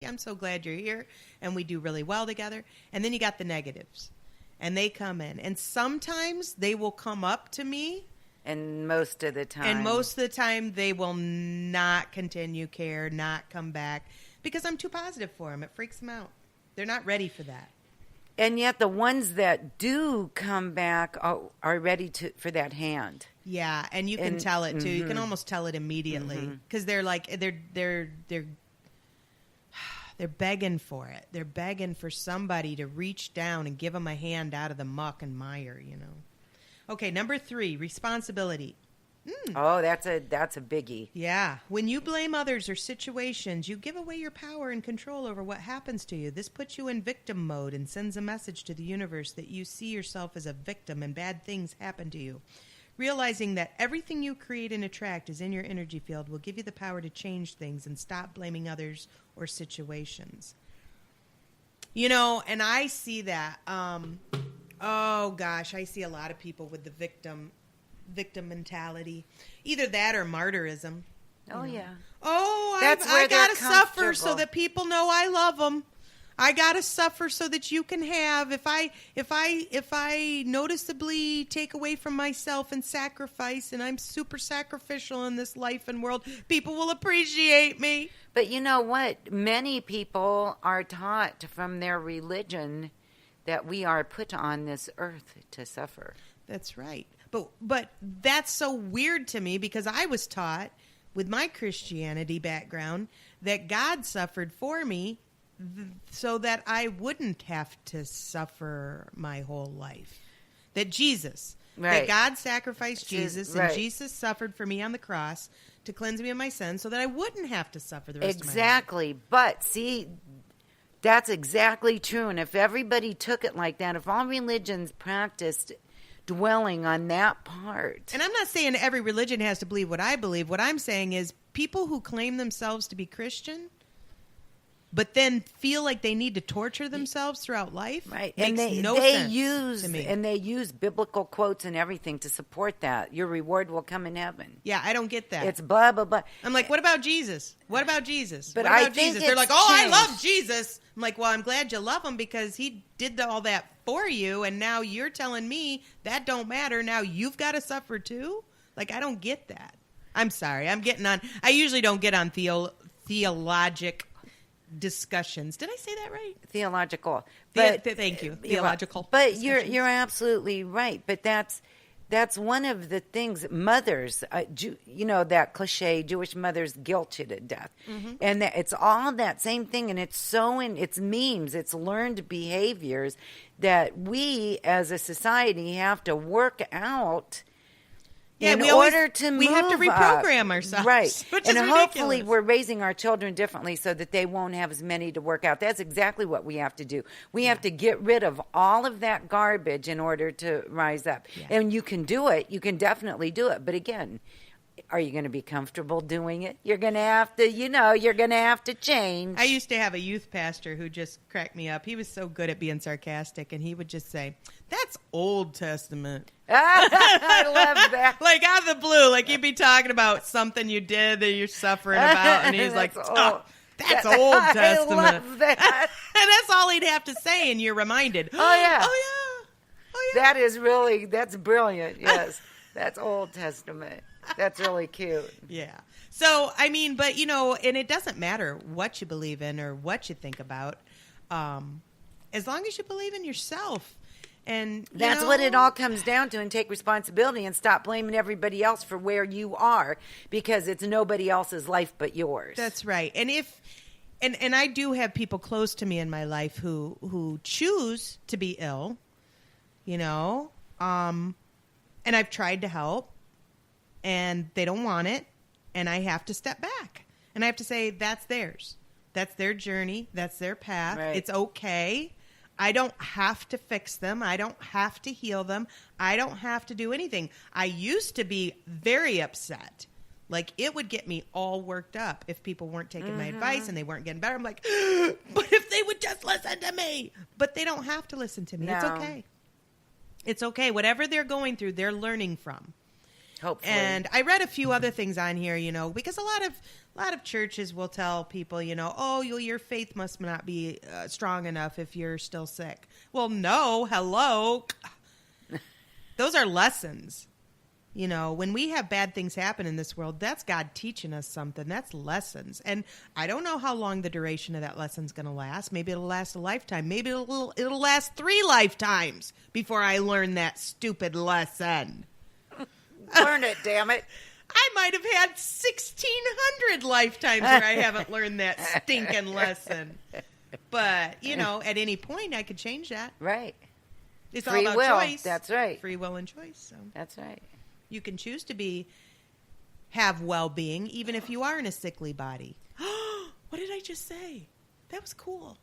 I'm so glad you're here, and we do really well together. And then you got the negatives, and they come in. And sometimes they will come up to me. And most of the time. They will not continue care, not come back, because I'm too positive for them. It freaks them out. They're not ready for that. And yet the ones that do come back are ready for that hand. Yeah, and you can tell it too. You can almost tell it immediately, because they're like they're begging for it. They're begging for somebody to reach down and give them a hand out of the muck and mire. Okay, number 3, responsibility. Oh, that's a biggie. Yeah. When you blame others or situations, you give away your power and control over what happens to you. This puts you in victim mode and sends a message to the universe that you see yourself as a victim and bad things happen to you. Realizing that everything you create and attract is in your energy field will give you the power to change things and stop blaming others or situations. And I see that. Oh, gosh, I see a lot of people with the victim mentality. Either that or martyrism. Oh, yeah. Oh, That's I where got to they're suffer so that people know I love them. I got to suffer so that you can have. If I noticeably take away from myself and sacrifice, and I'm super sacrificial in this life and world, people will appreciate me. But you know what? Many people are taught from their religion that we are put on this earth to suffer. That's right. But that's so weird to me, because I was taught with my Christianity background that God suffered for me so that I wouldn't have to suffer my whole life. That that God sacrificed Jesus, and Jesus suffered for me on the cross to cleanse me of my sins so that I wouldn't have to suffer the rest of my life. Exactly. But see, that's exactly true. And if everybody took it like that, if all religions practiced dwelling on that part. And I'm not saying every religion has to believe what I believe. What I'm saying is people who claim themselves to be Christian but then feel like they need to torture themselves throughout life. Right. Makes and no they sense use to me. And they use biblical quotes and everything to support that. Your reward will come in heaven. Yeah, I don't get that. It's blah, blah, blah. I'm like, what about Jesus? What about Jesus? But what about I think Jesus? They're like, changed. I love Jesus. I'm like, well, I'm glad you love him because he did all that for you, and now you're telling me that don't matter. Now you've got to suffer too? Like, I don't get that. I'm sorry. I'm getting on. I usually don't get on theologic discussions. Did I say that right? Theological. But thank you. Theological. But you're absolutely right. But that's one of the things. Mothers, that cliche, Jewish mothers guilt you to death. Mm-hmm. And it's all that same thing. And it's it's memes, it's learned behaviors that we as a society have to work out. Yeah, we have to reprogram ourselves. Right. And hopefully we're raising our children differently so that they won't have as many to work out. That's exactly what we have to do. We have to get rid of all of that garbage in order to rise up. Yeah. And you can do it. You can definitely do it. But again, are you going to be comfortable doing it? You're going to have to, you're going to have to change. I used to have a youth pastor who just cracked me up. He was so good at being sarcastic, and he would just say, "That's Old Testament." I love that. Like out of the blue, like you'd be talking about something you did that you're suffering about, and he's like, that's Old Testament. I love that. And that's all he'd have to say, and you're reminded. Oh, yeah. Oh, yeah. That's brilliant. Yes. That's Old Testament. That's really cute. Yeah. So, I mean, but, and it doesn't matter what you believe in or what you think about, as long as you believe in yourself. And that's what it all comes down to, and take responsibility and stop blaming everybody else for where you are, because it's nobody else's life but yours. That's right. And and I do have people close to me in my life who choose to be ill, and I've tried to help, and they don't want it, and I have to step back, and I have to say that's theirs. That's their journey. That's their path. Right. It's okay. I don't have to fix them. I don't have to heal them. I don't have to do anything. I used to be very upset. Like, it would get me all worked up if people weren't taking my advice and they weren't getting better. I'm like, but if they would just listen to me. But they don't have to listen to me. No. It's okay. It's okay. Whatever they're going through, they're learning from. Hopefully. And I read a few other things on here, because a lot of churches will tell people, oh, your faith must not be strong enough if you're still sick. Well, no, hello. Those are lessons. When we have bad things happen in this world, that's God teaching us something. That's lessons. And I don't know how long the duration of that lesson's going to last. Maybe it'll last a lifetime. Maybe it'll last 3 lifetimes before I learn that stupid lesson. Learn it, damn it. I might have had 1,600 lifetimes where I haven't learned that stinking lesson. But, at any point I could change that. Right. It's Free all about will. choice. That's right. Free will and choice. So that's right. you can choose to have well-being even if you are in a sickly body. What did I just say? That was cool.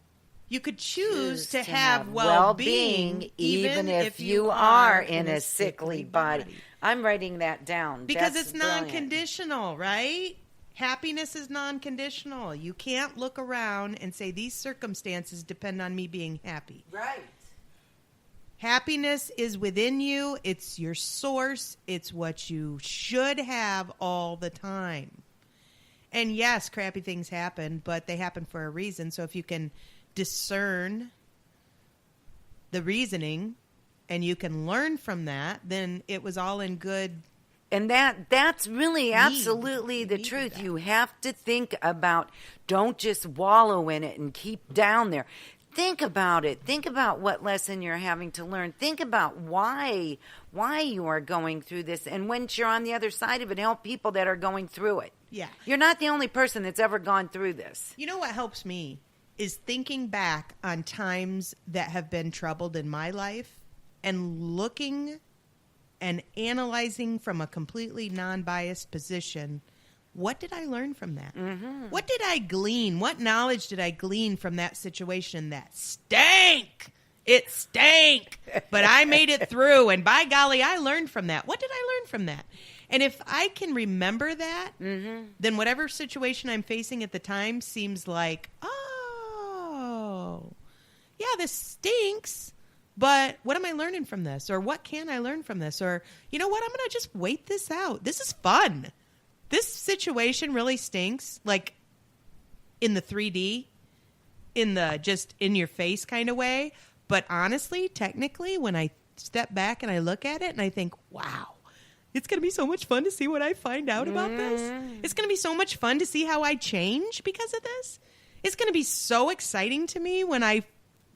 You could choose to have well-being even if you are in a sickly body. I'm writing that down. Because That's it's brilliant. non-conditional, right? Happiness is non-conditional. You can't look around and say these circumstances depend on me being happy. Right. Happiness is within you. It's your source. It's what you should have all the time. And yes, crappy things happen, but they happen for a reason. So if you can discern the reasoning and you can learn from that, then it was all in good. And that's really absolutely the truth. You have to think about, don't just wallow in it and keep down there. Think about it. Think about what lesson you're having to learn. Think about why you are going through this. And once you're on the other side of it, help people that are going through it. Yeah. You're not the only person that's ever gone through this. You know what helps me is thinking back on times that have been troubled in my life and looking and analyzing from a completely non-biased position. What did I learn from that? Mm-hmm. What did I glean? What knowledge did I glean from that situation that stank? It stank, but I made it through. And by golly, I learned from that. What did I learn from that? And if I can remember that, then whatever situation I'm facing at the time seems like, oh, yeah, this stinks. But what am I learning from this? Or what can I learn from this? Or, you know what? I'm going to just wait this out. This is fun. This situation really stinks, like in the 3D, in the just in your face kind of way. But honestly, technically, when I step back and I look at it and I think, wow, it's going to be so much fun to see what I find out about this. It's going to be so much fun to see how I change because of this. It's going to be so exciting to me when I,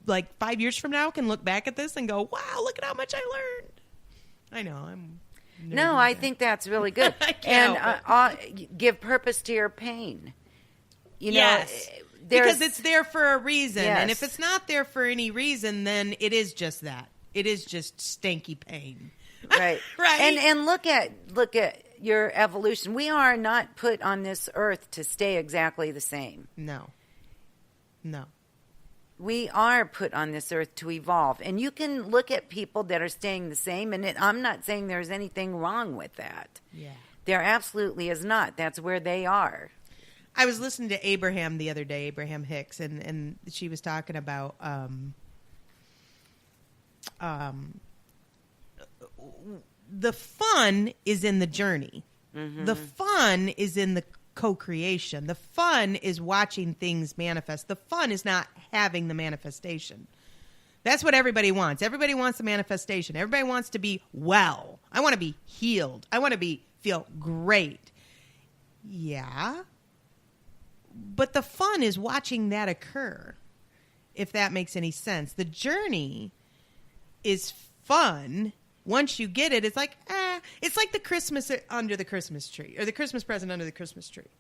5 years from now, can look back at this and go, wow, look at how much I learned. I know, I'm... No, I think that's really good. And give purpose to your pain. Yes, because it's there for a reason. Yes. And if it's not there for any reason, then it is just that. It is just stanky pain. Right. Right. And look at your evolution. We are not put on this earth to stay exactly the same. No. We are put on this earth to evolve. And you can look at people that are staying the same, and I'm not saying there's anything wrong with that. Yeah. There absolutely is not. That's where they are. I was listening to Abraham the other day, Abraham Hicks, and she was talking about the fun is in the journey. Mm-hmm. The fun is in the co-creation. The fun is watching things manifest. The fun is not having the manifestation. That's what everybody wants. Everybody wants a manifestation. Everybody wants to be well. I want to be healed. I want to feel great. Yeah. But the fun is watching that occur, if that makes any sense. The journey is fun. Once you get it, it's like, it's like the Christmas under the Christmas tree, or the Christmas present under the Christmas tree.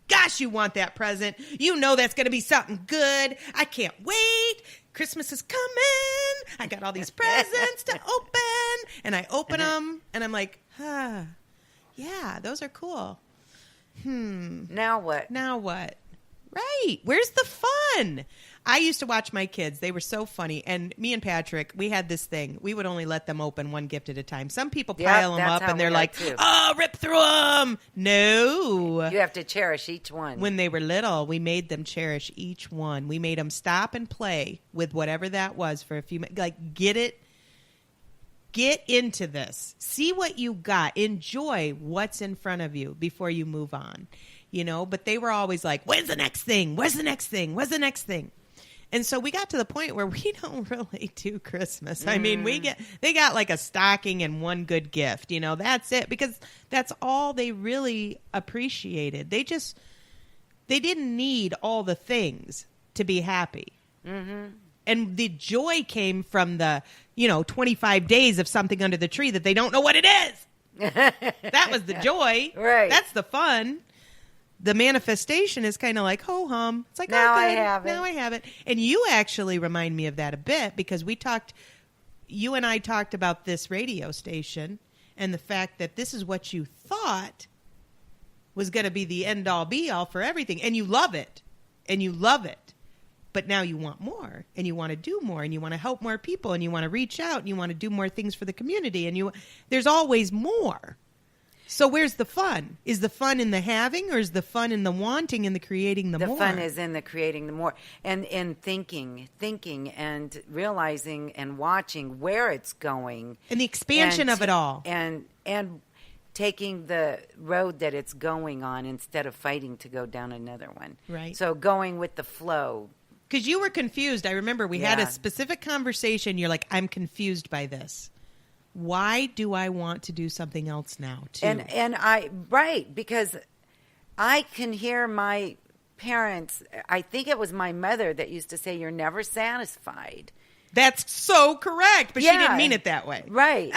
Gosh, you want that present. You know that's going to be something good. I can't wait. Christmas is coming. I got all these presents to open. And I open them, and I'm like, yeah, those are cool. Now what? Right. Where's the fun? I used to watch my kids. They were so funny. And me and Patrick, we had this thing. We would only let them open one gift at a time. Some people pile them up and they're like, rip through them. No. You have to cherish each one. When they were little, we made them cherish each one. We made them stop and play with whatever that was for a few minutes. Like, get it Get into this. See what you got. Enjoy what's in front of you before you move on. But they were always like, when's the next thing? Where's the next thing? Where's the next thing? And so we got to the point where we don't really do Christmas. I mean, they got like a stocking and one good gift. That's it, because that's all they really appreciated. They didn't need all the things to be happy. Mm-hmm. And the joy came from the, 25 days of something under the tree that they don't know what it is. That was the joy. Right. That's the fun. The manifestation is kind of like ho-hum. It's like, now oh, I good. have it. Now I have it. And you actually remind me of that a bit, because you and I talked about this radio station and the fact that this is what you thought was going to be the end-all, be-all for everything. And you love it. And you love it. But now you want more, and you want to do more, and you want to help more people, and you want to reach out, and you want to do more things for the community. And there's always more. So where's the fun? Is the fun in the having, or is the fun in the wanting and the creating the more? The fun is in the creating the more, and in thinking and realizing and watching where it's going. And the expansion of it all. And taking the road that it's going on instead of fighting to go down another one. Right. So going with the flow. Because you were confused. I remember we had a specific conversation. You're like, I'm confused by this. Why do I want to do something else now, too? And because I can hear my parents, I think it was my mother that used to say, you're never satisfied. That's so correct, but she didn't mean it that way. Right.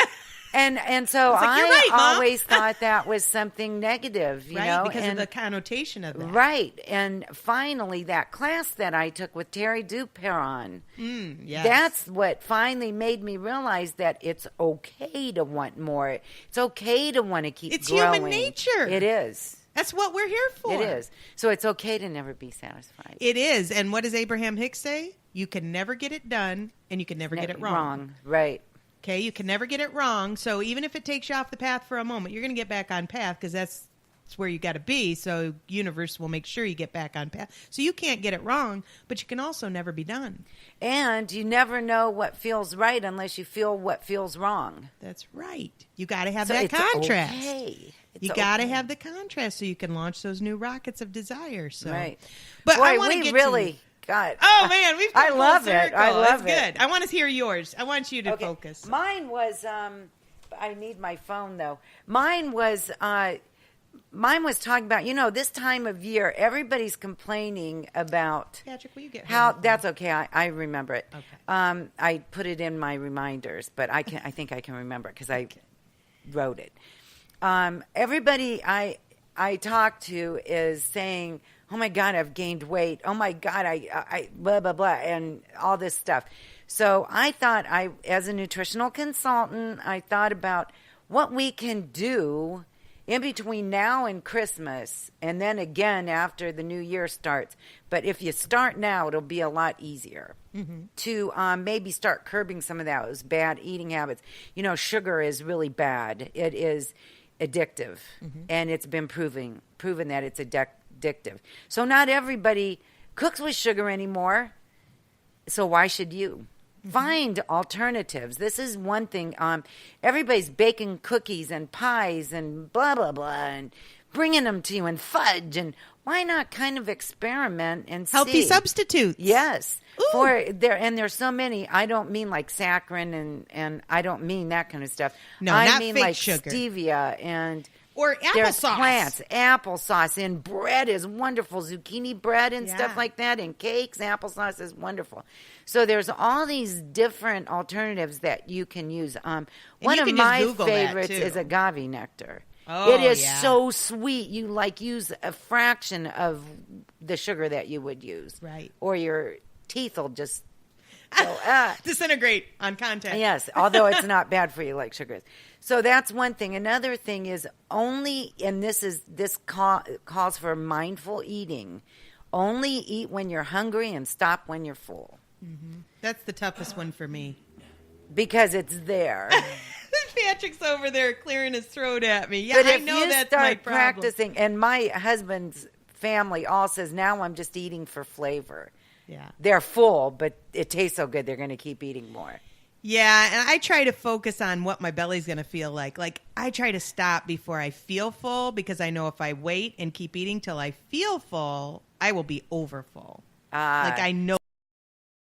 And so I always thought that was something negative, you know. Because of the connotation of that. Right. And finally, that class that I took with Terry Duperon, that's what finally made me realize that it's okay to want more. It's okay to want to keep growing. It's human nature. It is. That's what we're here for. It is. So it's okay to never be satisfied. It is. And what does Abraham Hicks say? You can never get it done, and you can never get it wrong. Right. Okay, you can never get it wrong. So even if it takes you off the path for a moment, you're going to get back on path, because that's where you got to be. So universe will make sure you get back on path. So you can't get it wrong, but you can also never be done. And you never know what feels right unless you feel what feels wrong. That's right. You got to have that contrast. Okay. You got to have the contrast so you can launch those new rockets of desire. So, right. But boy, I want to get really. God. Oh man, we've come I love full it. circle. I love It's it. good. I want to hear yours. I want you to focus. Mine was. I need my phone though. Mine was talking about. This time of year, everybody's complaining about. Patrick, will you get how? That's okay. I remember it. Okay. I put it in my reminders, but I think I can remember it because I wrote it. Everybody I talk to is saying, oh my God, I've gained weight. Oh my God, I blah, blah, blah, and all this stuff. So I thought as a nutritional consultant, I thought about what we can do in between now and Christmas, and then again after the new year starts. But if you start now, it'll be a lot easier to maybe start curbing some of those bad eating habits. Sugar is really bad. It is addictive, and it's been proven that it's addictive. So not everybody cooks with sugar anymore. So why should you? Find alternatives. This is one thing. Everybody's baking cookies and pies and blah, blah, blah, and bringing them to you, and fudge. And why not kind of experiment and see? Healthy substitutes. Yes. Ooh. There's so many. I don't mean like saccharin and I don't mean that kind of stuff. No, I not mean fake like sugar. stevia and... Or There's applesauce. plants, applesauce, and bread is wonderful. Zucchini bread and stuff like that, and cakes, applesauce is wonderful. So there's all these different alternatives that you can use. One of my favorites is agave nectar. Oh, it is so sweet. You use a fraction of the sugar that you would use. Right. Or your teeth will just disintegrate on contact. Yes, although it's not bad for you like sugar is. So that's one thing. Another thing is this calls for mindful eating. Only eat when you're hungry and stop when you're full. Mm-hmm. That's the toughest one for me. Because it's there. Patrick's over there clearing his throat at me. Yeah, but I know that's my problem. Practicing, and my husband's family all says, now I'm just eating for flavor. Yeah. They're full, but it tastes so good they're going to keep eating more. Yeah, and I try to focus on what my belly's going to feel like. Like, I try to stop before I feel full because I know if I wait and keep eating till I feel full, I will be over full. Like, I know